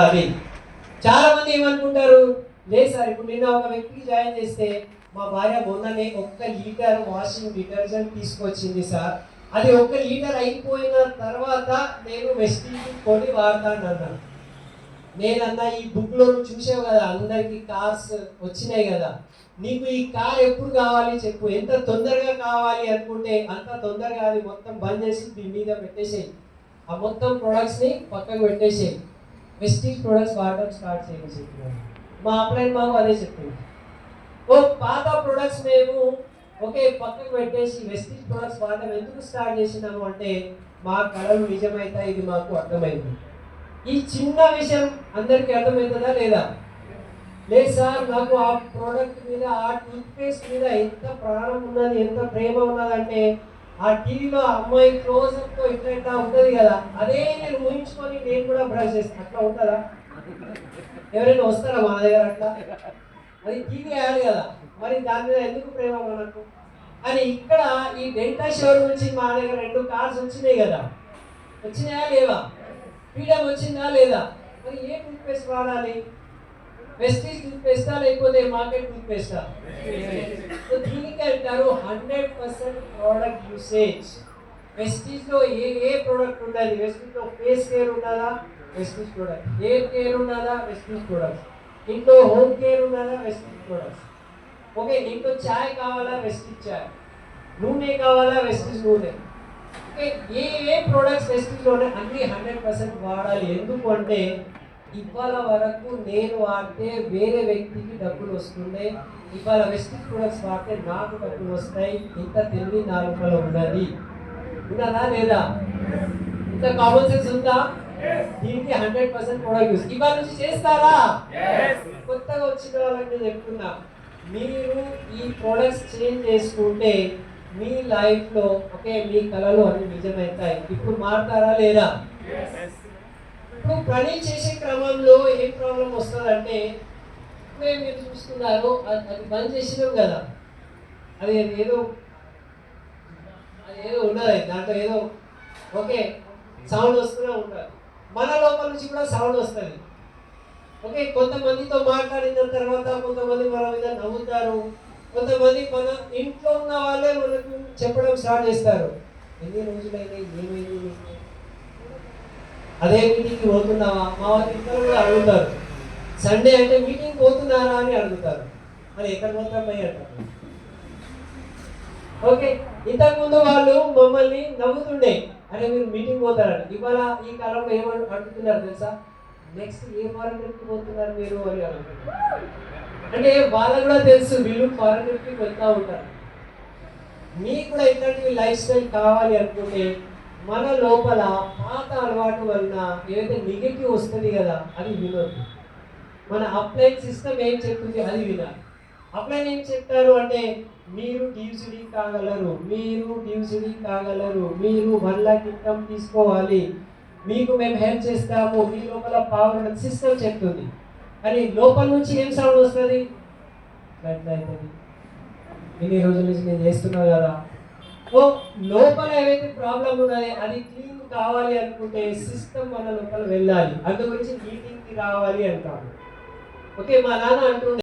అది చాలా మంది ఏమనుకుంటారు, లేదు సార్ ఇప్పుడు నిన్న ఒక వ్యక్తికి జాయిన్ చేస్తే మా భార్య మొన్ననే 1 లీటర్ వాషింగ్ డిటర్జెంట్ తీసుకొచ్చింది సార్, అది 1 లీటర్ అయిపోయిన తర్వాత నేను వెస్టీజ్ కొని వాడతాను అన్నాను. నేనన్నా ఈ బుక్లో చూసావు కదా, అందరికి కార్స్ వచ్చినాయి కదా, నీకు ఈ కార్ ఎప్పుడు కావాలి చెప్పు, ఎంత తొందరగా కావాలి అనుకుంటే అంత తొందరగా అది మొత్తం బంద్ చేసి దీని మీద పెట్టేసేయి, ఆ మొత్తం ప్రొడక్ట్స్ని పక్కకు పెట్టేసేయి, వెస్టీజ్ ప్రొడక్ట్స్ వాడటం స్టార్ట్ చేయమని చెప్తున్నాను. మా అప్లైన్ మాకు అదే చెప్తుంది. ఓ పాత ప్రొడక్ట్స్ మేము ఒకే పక్కకు పెట్టేసి వెస్టీజ్ ప్రొడక్ట్స్ వాడటం ఎందుకు స్టార్ట్ చేసినాము అంటే మా కళలు నిజమైతే ఇది మాకు అర్థమైంది. ఈ చిన్న విషయం అందరికీ అర్థమవుతుందా లేదా? లేదు సార్, నాకు ఆ ప్రోడక్ట్ మీద, ఆ టూత్పేస్ట్ మీద ఎంత ప్రాణం ఉన్నది, ఎంత ప్రేమ ఉన్నదంటే ఆ టీవీలో అమ్మాయి క్లోజ్అప్తో ఇట్లా ఉంటుంది కదా, అదే నేను ఊహించుకొని నేను కూడా బ్రష్ చేస్తాను. అట్లా ఉంటుందా? ఎవరైనా వస్తారా మన దగ్గర అట్లా? అది టీవీ యాడ్ కదా, మరి దాని మీద ఎందుకు ప్రేమ మనకు అని. ఇక్కడ ఈ డెల్టా షోరూమ్ నుంచి మా దగ్గర 2 కార్స్ వచ్చినాయి కదా, వచ్చినాయా లేవా? ఫ్రీడమ్ వచ్చిందా లేదా? మరి ఏ టూత్పేస్ట్ వాడాలి? వెస్టీజ్ టూత్పేస్టా లేకపోతే మార్కెట్ టూత్పేస్టా? సో దీనికి అంటారు 100% ప్రోడక్ట్ యూసేజ్. వెస్టీజ్లో ఏ ప్రోడక్ట్ ఉండాలి? వెస్టీజ్లో ఫేస్ కేర్ ఉన్నదా? Vestige product. హెయిర్ కేర్ ఉన్నదా? Vestige products. ఇంట్లో హోమ్ కేర్ ఉన్నదా? Vestige products. ఓకే, ఇంట్లో చాయ్ కావాలా? వెస్టీజ్ చాయ్. నూనె కావాలా? వెస్టీజ్ నూనె. ఓకే, ఏ ప్రోడక్ట్స్ వెస్టీజ్లోనే అన్ని 100% వాడాలి. ఎందుకు అంటే ఇవాళ వరకు నేను వాడితే వేరే వ్యక్తికి డబ్బులు వస్తున్నాయి, ఇవాళ వెస్టీజ్ ప్రొడక్ట్స్ వాడితే నాకు డబ్బులు వస్తాయి. ఇంత తెలివి నా లోపల ఉన్నది. ఉన్నదా లేదా? ఇంత కామన్ సెన్స్ ఉందా? దీనికి 100% ప్రొడక్ట్ యూస్ ఇవాళ నుంచి చేస్తారా? కొత్తగా వచ్చిన వాళ్ళకి చెప్తున్నా, మీరు ఈ ప్రొడక్ట్స్ చేంజ్ చేసుకుంటే మీ లైఫ్లో ఓకే మీ కళలు అన్ని నిజమవుతాయి. ఇప్పుడు మారుతారా లేదా? ఇప్పుడు పని చేసే క్రమంలో ఏం ప్రాబ్లం వస్తుందంటే, ఇప్పుడే మీరు చూస్తున్నారు అది బంద్ చేసినాం కదా, అది ఏదో ఉన్నది దాంట్లో ఏదో ఓకే సౌండ్ వస్తూనే ఉంటుంది. మన లోపల నుంచి కూడా సౌండ్ వస్తుంది. ఓకే, కొంతమందితో మాట్లాడిన తర్వాత కొంతమంది మన మీద నవ్వుతారు, కొంతమంది మన ఇంట్లో ఉన్న వాళ్ళే మనకు చెప్పడం స్టార్ట్ చేస్తారు, ఎన్ని రోజులైనా ఏమైంది, అదే మీటింగ్కి పోతున్నావా? మా వాళ్ళ ఇంట్లో కూడా అడుగుతారు, సండే అంటే మీటింగ్ పోతున్నారా అని అడుగుతారు. మరి ఎక్కడ పోతాం పోయి అంటారు. ఓకే, ఇంతకుముందు వాళ్ళు మమ్మల్ని నవ్వుతుండే, అరే మీరు మీటింగ్ పోతారని. ఇవాళ ఈ కాలంలో ఏమని అడుగుతున్నారు తెలుసా? నెక్స్ట్ ఏ ఫారెన్ ట్రిప్కి పోతున్నారు మీరు అని అడుగుతున్నారు. అంటే వాళ్ళకు కూడా తెలుసు వీళ్ళు ఫారెన్ ట్రిప్కి వెళ్తూ ఉంటారు. మీకు కూడా ఇట్లాంటివి లైఫ్ స్టైల్ కావాలి అనుకుంటే మన లోపల పాత అలవాటు వలన ఏదైతే నెగిటివ్ వస్తుంది కదా అది వినొద్దు. మన అప్లైన్ సిస్టమ్ ఏం చెప్తుంది అది వినాలి. అప్లైన్ ఏం చెప్తారు అంటే మీరు డ్యూసిడీ కాగలరు, మీరు డ్యూసిడీ కాగలరు, మీరు 1 లక్ష ఇన్కమ్ తీసుకోవాలి, మీకు మేము హెల్ప్ చేస్తాము, మీ లోపల పవర్ సిస్టమ్ చెప్తుంది. కానీ లోపల నుంచి ఏం సౌండ్ వస్తుంది? అవుతుంది, ఇన్ని రోజుల నుంచి నేను చేస్తున్నా కదా. సో లోపల ఏవైతే ప్రాబ్లం ఉన్నాయో అది క్లీన్ కావాలి అనుకుంటే సిస్టమ్ మన లోపల వెళ్ళాలి. అందు గురించి మీటింగ్కి రావాలి అంటాము. ఓకే, మా నాన్న అంటుండే